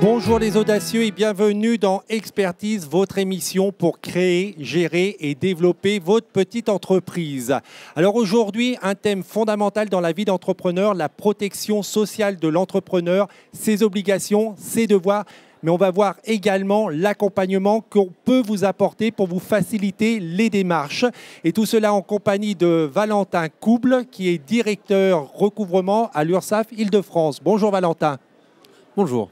Bonjour les audacieux et bienvenue dans Expertise, votre émission pour créer, gérer et développer votre petite entreprise. Alors aujourd'hui, un thème fondamental dans la vie d'entrepreneur, la protection sociale de l'entrepreneur, ses obligations, ses devoirs. Mais on va voir également l'accompagnement qu'on peut vous apporter pour vous faciliter les démarches. Et tout cela en compagnie de Valentin Couble, qui est directeur recouvrement à l'URSSAF Île-de-France. Bonjour Valentin. Bonjour.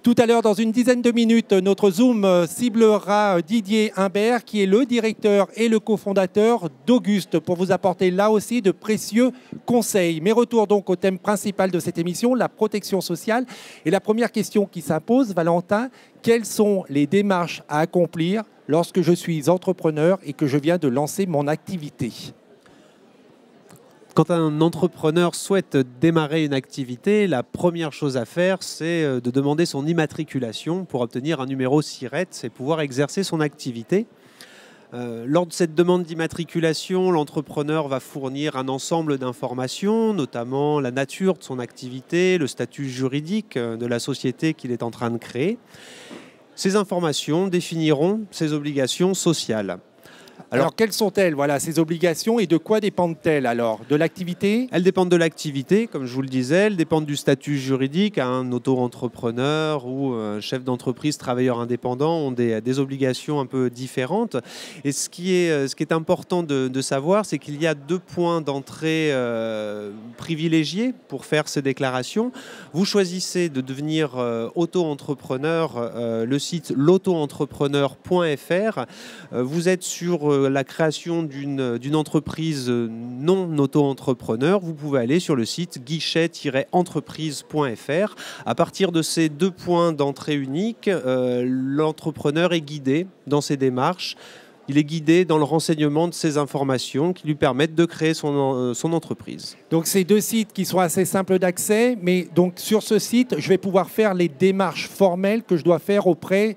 Tout à l'heure, dans une dizaine de minutes, notre Zoom ciblera Didier Humbert, qui est le directeur et le cofondateur d'Auguste, pour vous apporter là aussi de précieux conseils. Mais retour donc au thème principal de cette émission, la protection sociale. Et la première question qui s'impose, Valentin, quelles sont les démarches à accomplir lorsque je suis entrepreneur et que je viens de lancer mon activité ? Quand un entrepreneur souhaite démarrer une activité, la première chose à faire, c'est de demander son immatriculation pour obtenir un numéro SIRET et pouvoir exercer son activité. Lors de cette demande d'immatriculation, l'entrepreneur va fournir un ensemble d'informations, notamment la nature de son activité, le statut juridique de la société qu'il est en train de créer. Ces informations définiront ses obligations sociales. Alors, quelles sont-elles, voilà, ces obligations et de quoi dépendent-elles alors? De l'activité? Elles dépendent de l'activité, comme je vous le disais, elles dépendent du statut juridique. Un auto-entrepreneur ou un chef d'entreprise, travailleur indépendant ont des obligations un peu différentes. Et ce qui est important de savoir, c'est qu'il y a deux points d'entrée privilégiés pour faire ces déclarations. Vous choisissez de devenir auto-entrepreneur, le site l'auto-entrepreneur.fr. Vous êtes sur la création d'une entreprise non auto-entrepreneur, vous pouvez aller sur le site guichet-entreprise.fr. À partir de ces deux points d'entrée uniques, l'entrepreneur est guidé dans ses démarches. Il est guidé dans le renseignement de ces informations qui lui permettent de créer son entreprise. Donc, ces deux sites qui sont assez simples d'accès, mais donc sur ce site, je vais pouvoir faire les démarches formelles que je dois faire auprès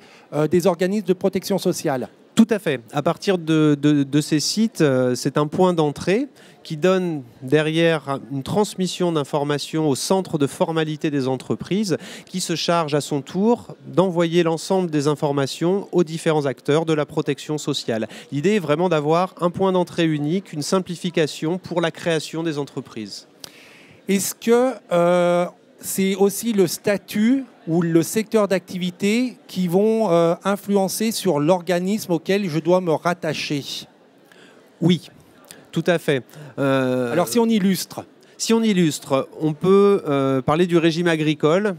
des organismes de protection sociale. Tout à fait. À partir de ces sites, c'est un point d'entrée qui donne derrière une transmission d'informations au centre de formalité des entreprises qui se charge à son tour d'envoyer l'ensemble des informations aux différents acteurs de la protection sociale. L'idée est vraiment d'avoir un point d'entrée unique, une simplification pour la création des entreprises. Est-ce que c'est aussi le statut ou le secteur d'activité qui vont influencer sur l'organisme auquel je dois me rattacher? Oui, tout à fait. Alors si on illustre? Si on illustre, on peut parler du régime agricole.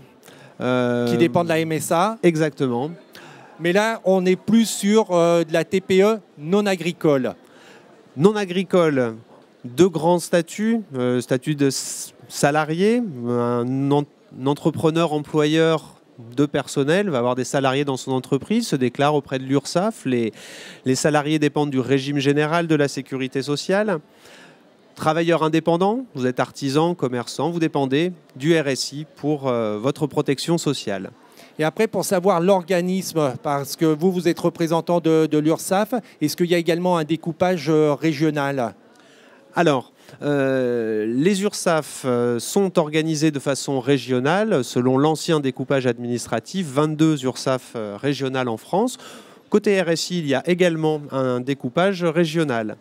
Qui dépend de la MSA. Exactement. Mais là, on est plus sur de la TPE non agricole. Non agricole, deux grands statuts. Statut de salarié, un entrepreneur employeur de personnel va avoir des salariés dans son entreprise, se déclare auprès de l'URSSAF. Les salariés dépendent du régime général de la sécurité sociale. Travailleur indépendant, vous êtes artisan, commerçant, vous dépendez du RSI pour votre protection sociale. Et après, pour savoir l'organisme, parce que vous êtes représentant de l'URSSAF, est-ce qu'il y a également un découpage régional? Alors, les URSSAF sont organisés de façon régionale, selon l'ancien découpage administratif, 22 URSSAF régionales en France. Côté RSI, il y a également un découpage régional.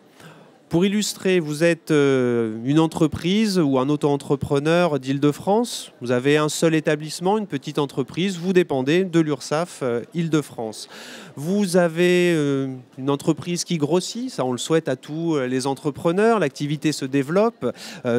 Pour illustrer, vous êtes une entreprise ou un auto-entrepreneur d'Île-de-France. Vous avez un seul établissement, une petite entreprise. Vous dépendez de l'URSSAF Île-de-France. Vous avez une entreprise qui grossit, ça on le souhaite à tous les entrepreneurs. L'activité se développe.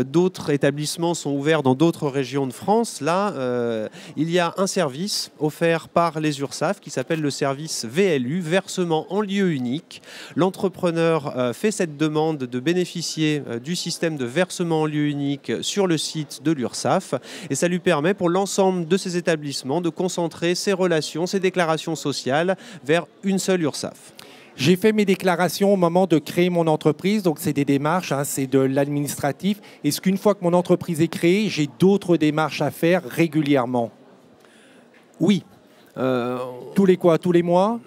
D'autres établissements sont ouverts dans d'autres régions de France. Là, il y a un service offert par les URSSAF qui s'appelle le service VLU, versement en lieu unique. L'entrepreneur fait cette demande de bénéficier du système de versement en lieu unique sur le site de l'URSSAF et ça lui permet pour l'ensemble de ses établissements de concentrer ses relations, ses déclarations sociales vers une seule URSSAF. J'ai fait mes déclarations au moment de créer mon entreprise, donc c'est des démarches, c'est de l'administratif. Est-ce qu'une fois que mon entreprise est créée, j'ai d'autres démarches à faire régulièrement? Oui. Tous les quoi? Tous les mois?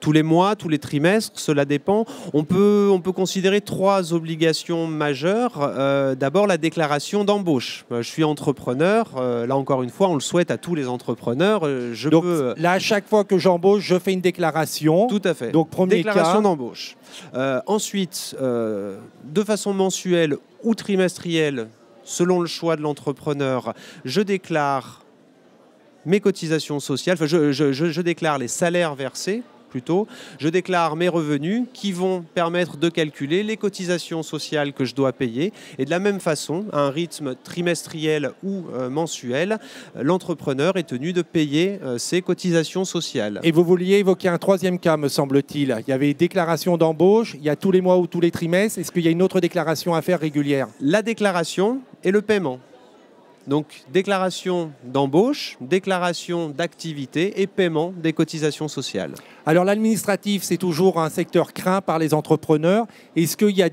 tous les mois, tous les trimestres, cela dépend. On peut considérer 3 obligations majeures. D'abord, la déclaration d'embauche. Je suis entrepreneur. Là, encore une fois, on le souhaite à tous les entrepreneurs. Donc là, à chaque fois que j'embauche, je fais une déclaration. Tout à fait. Donc, premier déclaration cas. d'embauche. Ensuite, de façon mensuelle ou trimestrielle, selon le choix de l'entrepreneur, je déclare mes cotisations sociales. Enfin, je déclare les salaires versés. Je déclare mes revenus qui vont permettre de calculer les cotisations sociales que je dois payer. Et de la même façon, à un rythme trimestriel ou mensuel, l'entrepreneur est tenu de payer ses cotisations sociales. Et vous vouliez évoquer un 3e cas, me semble-t-il. Il y avait déclaration d'embauche, il y a tous les mois ou tous les trimestres. Est-ce qu'il y a une autre déclaration à faire régulière? La déclaration et le paiement. Donc, déclaration d'embauche, déclaration d'activité et paiement des cotisations sociales. Alors, l'administratif, c'est toujours un secteur craint par les entrepreneurs. Est-ce qu'il y a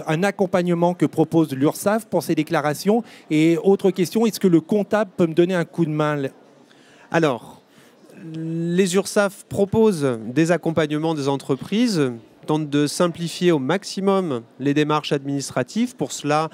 un accompagnement que propose l'URSSAF pour ces déclarations? Et autre question, est-ce que le comptable peut me donner un coup de main? Alors, les URSSAF proposent des accompagnements des entreprises, tentent de simplifier au maximum les démarches administratives. Pour cela,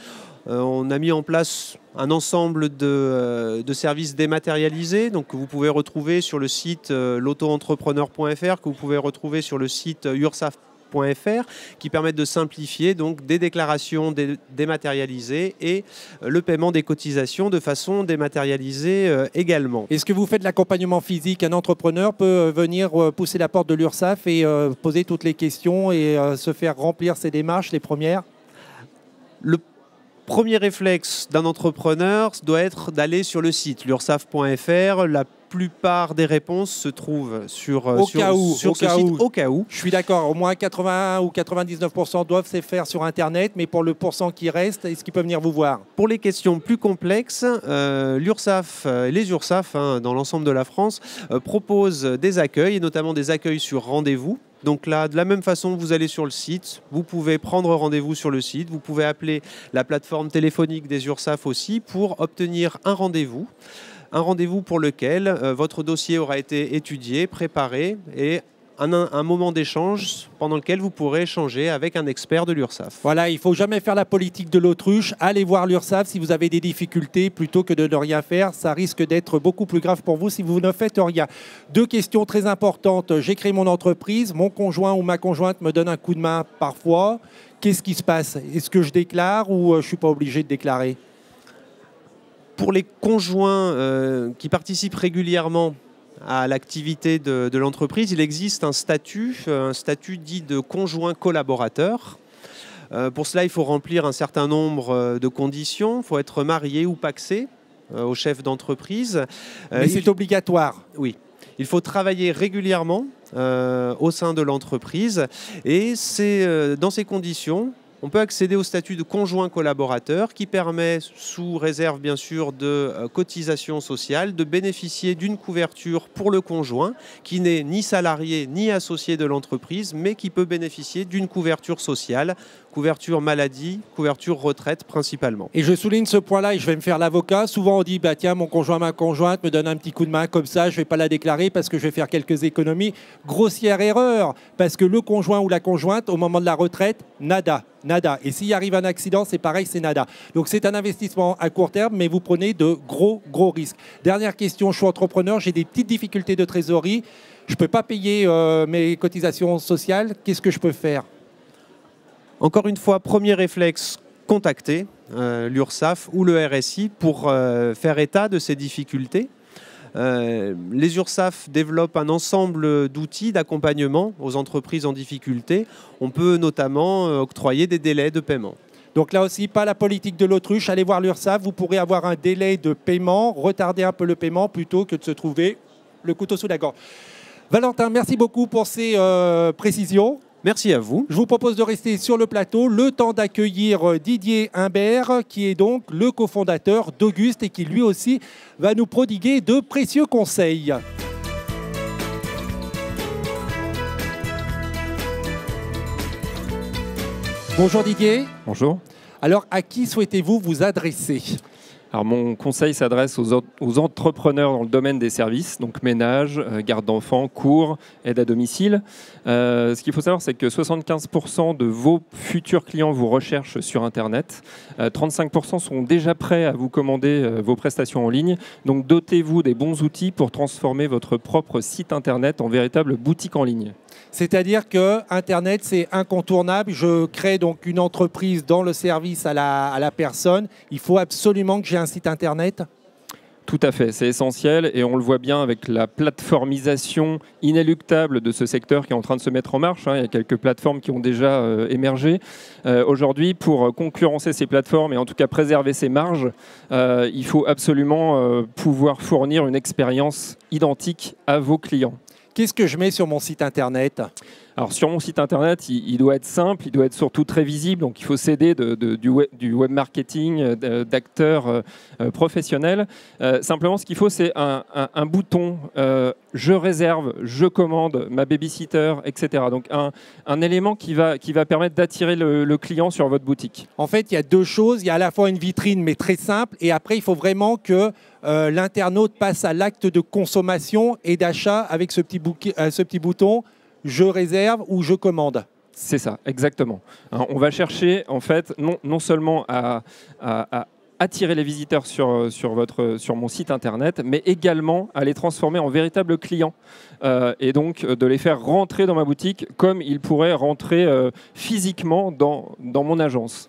on a mis en place un ensemble de services dématérialisés, donc, que vous pouvez retrouver sur le site l'auto-entrepreneur.fr, que vous pouvez retrouver sur le site ursaf.fr, qui permettent de simplifier donc, des déclarations dématérialisées et le paiement des cotisations de façon dématérialisée également. Est-ce que vous faites de l'accompagnement physique? Un entrepreneur peut venir pousser la porte de l'URSSAF et poser toutes les questions et se faire remplir ses démarches, les premières? Le premier réflexe d'un entrepreneur doit être d'aller sur le site l'ursaf.fr. La plupart des réponses se trouvent sur ce site, au cas où. Je suis d'accord, au moins 80 ou 99% doivent se faire sur Internet, mais pour le pourcent qui reste, est-ce qu'ils peuvent venir vous voir? Pour les questions plus complexes, l'URSSAF, les URSSAF dans l'ensemble de la France proposent des accueils, et notamment des accueils sur rendez-vous. Donc là, de la même façon, vous allez sur le site, vous pouvez prendre rendez-vous sur le site, vous pouvez appeler la plateforme téléphonique des URSSAF aussi pour obtenir un rendez-vous pour lequel votre dossier aura été étudié, préparé et un moment d'échange pendant lequel vous pourrez échanger avec un expert de l'URSSAF. Voilà, il ne faut jamais faire la politique de l'autruche. Allez voir l'URSSAF si vous avez des difficultés plutôt que de ne rien faire. Ça risque d'être beaucoup plus grave pour vous si vous ne faites rien. 2 questions très importantes. J'ai créé mon entreprise, mon conjoint ou ma conjointe me donne un coup de main parfois. Qu'est-ce qui se passe? Est-ce que je déclare ou je ne suis pas obligé de déclarer? Pour les conjoints qui participent régulièrement à l'activité de l'entreprise, il existe un statut dit de conjoint collaborateur. Pour cela, il faut remplir un certain nombre de conditions. Il faut être marié ou pacsé au chef d'entreprise. Mais c'est obligatoire. Oui. Il faut travailler régulièrement au sein de l'entreprise. Et c'est dans ces conditions, on peut accéder au statut de conjoint collaborateur qui permet, sous réserve bien sûr de cotisations sociales, de bénéficier d'une couverture pour le conjoint qui n'est ni salarié ni associé de l'entreprise, mais qui peut bénéficier d'une couverture sociale, couverture maladie, couverture retraite principalement. Et je souligne ce point-là et je vais me faire l'avocat. Souvent on dit, bah, tiens, mon conjoint, ma conjointe me donne un petit coup de main comme ça, je ne vais pas la déclarer parce que je vais faire quelques économies. Grossière erreur, parce que le conjoint ou la conjointe, au moment de la retraite, nada. Et s'il arrive un accident, c'est pareil, c'est nada. Donc c'est un investissement à court terme, mais vous prenez de gros risques. Dernière question, je suis entrepreneur, j'ai des petites difficultés de trésorerie. Je ne peux pas payer mes cotisations sociales. Qu'est-ce que je peux faire? Encore une fois, premier réflexe, contacter l'URSSAF ou le RSI pour faire état de ces difficultés. Les URSSAF développent un ensemble d'outils d'accompagnement aux entreprises en difficulté. On peut notamment octroyer des délais de paiement. Donc là aussi, pas la politique de l'autruche. Allez voir l'URSSAF, vous pourrez avoir un délai de paiement, retarder un peu le paiement plutôt que de se trouver le couteau sous la gorge. Valentin, merci beaucoup pour ces précisions. Merci à vous. Je vous propose de rester sur le plateau, le temps d'accueillir Didier Imbert, qui est donc le cofondateur d'Auguste et qui lui aussi va nous prodiguer de précieux conseils. Bonjour Didier. Bonjour. Alors, à qui souhaitez-vous vous adresser ? Alors, mon conseil s'adresse aux entrepreneurs dans le domaine des services, donc ménage, garde d'enfants, cours, aide à domicile. Ce qu'il faut savoir, c'est que 75% de vos futurs clients vous recherchent sur Internet. 35% sont déjà prêts à vous commander vos prestations en ligne. Donc, dotez-vous des bons outils pour transformer votre propre site Internet en véritable boutique en ligne. C'est-à-dire que Internet, c'est incontournable. Je crée donc une entreprise dans le service à la personne. Il faut absolument que j'ai un site Internet. Tout à fait, c'est essentiel et on le voit bien avec la plateformisation inéluctable de ce secteur qui est en train de se mettre en marche. Il y a quelques plateformes qui ont déjà émergé. Aujourd'hui, pour concurrencer ces plateformes et en tout cas préserver ses marges, il faut absolument pouvoir fournir une expérience identique à vos clients. Qu'est-ce que je mets sur mon site Internet ? Alors sur mon site Internet, il doit être simple, il doit être surtout très visible, donc il faut s'aider du web marketing, d'acteurs professionnels. Simplement, ce qu'il faut, c'est un bouton « Je réserve »,« Je commande »,« Ma babysitter », etc. Donc un élément qui va permettre d'attirer le client sur votre boutique. En fait, il y a deux choses. Il y a à la fois une vitrine, mais très simple, et après, il faut vraiment que l'internaute passe à l'acte de consommation et d'achat avec ce petit bouton « Je réserve » ou « Je commande ». C'est ça, exactement. On va chercher, en fait, non seulement à attirer les visiteurs sur mon site Internet, mais également à les transformer en véritables clients et donc de les faire rentrer dans ma boutique comme ils pourraient rentrer physiquement dans mon agence.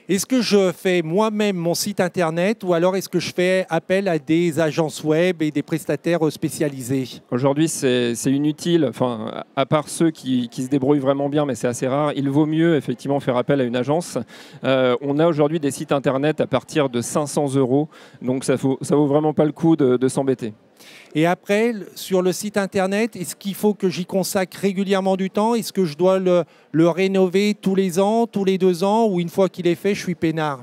Est-ce que je fais moi-même mon site Internet ou alors est-ce que je fais appel à des agences web et des prestataires spécialisés ? Aujourd'hui, c'est inutile, enfin, à part ceux qui se débrouillent vraiment bien, mais c'est assez rare. Il vaut mieux effectivement faire appel à une agence. On a aujourd'hui des sites Internet à partir de 500 €, donc ça vaut vraiment pas le coup de s'embêter. Et après, sur le site Internet, est-ce qu'il faut que j'y consacre régulièrement du temps ? Est-ce que je dois le rénover tous les ans, tous les 2 ans, ou une fois qu'il est fait, je suis peinard ?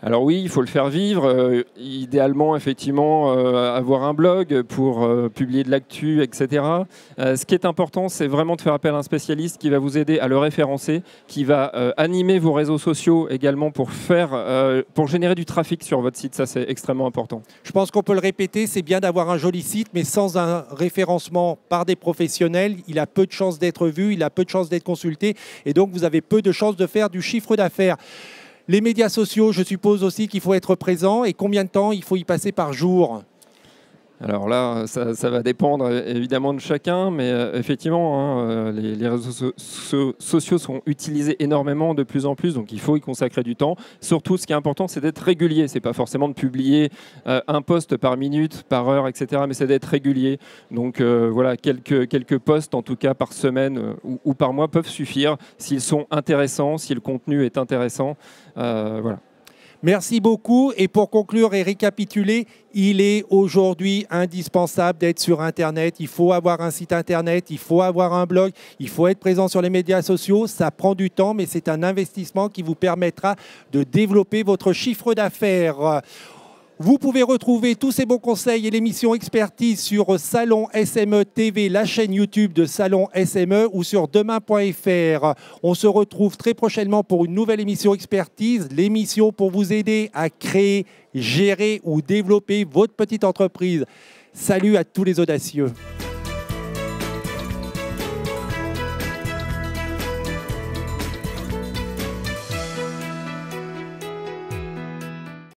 Alors oui, il faut le faire vivre. Idéalement, effectivement, avoir un blog pour publier de l'actu, etc. Ce qui est important, c'est vraiment de faire appel à un spécialiste qui va vous aider à le référencer, qui va animer vos réseaux sociaux également pour générer du trafic sur votre site. Ça, c'est extrêmement important. Je pense qu'on peut le répéter, c'est bien d'avoir un joli site, mais sans un référencement par des professionnels, il a peu de chances d'être vu, il a peu de chances d'être consulté, et donc vous avez peu de chances de faire du chiffre d'affaires. Les médias sociaux, je suppose aussi qu'il faut être présent. Et combien de temps il faut y passer par jour ? Alors là, ça va dépendre évidemment de chacun, mais effectivement, les réseaux sociaux sont utilisés énormément de plus en plus, donc il faut y consacrer du temps. Surtout, ce qui est important, c'est d'être régulier. C'est pas forcément de publier un post par minute, par heure, etc., mais c'est d'être régulier. Donc voilà, quelques posts, en tout cas par semaine ou par mois, peuvent suffire s'ils sont intéressants, si le contenu est intéressant. Voilà. Merci beaucoup. Et pour conclure et récapituler, il est aujourd'hui indispensable d'être sur Internet. Il faut avoir un site Internet, il faut avoir un blog, il faut être présent sur les médias sociaux. Ça prend du temps, mais c'est un investissement qui vous permettra de développer votre chiffre d'affaires. Vous pouvez retrouver tous ces bons conseils et l'émission Expertise sur Salon SME TV, la chaîne YouTube de Salon SME ou sur demain.fr. On se retrouve très prochainement pour une nouvelle émission Expertise, l'émission pour vous aider à créer, gérer ou développer votre petite entreprise. Salut à tous les audacieux.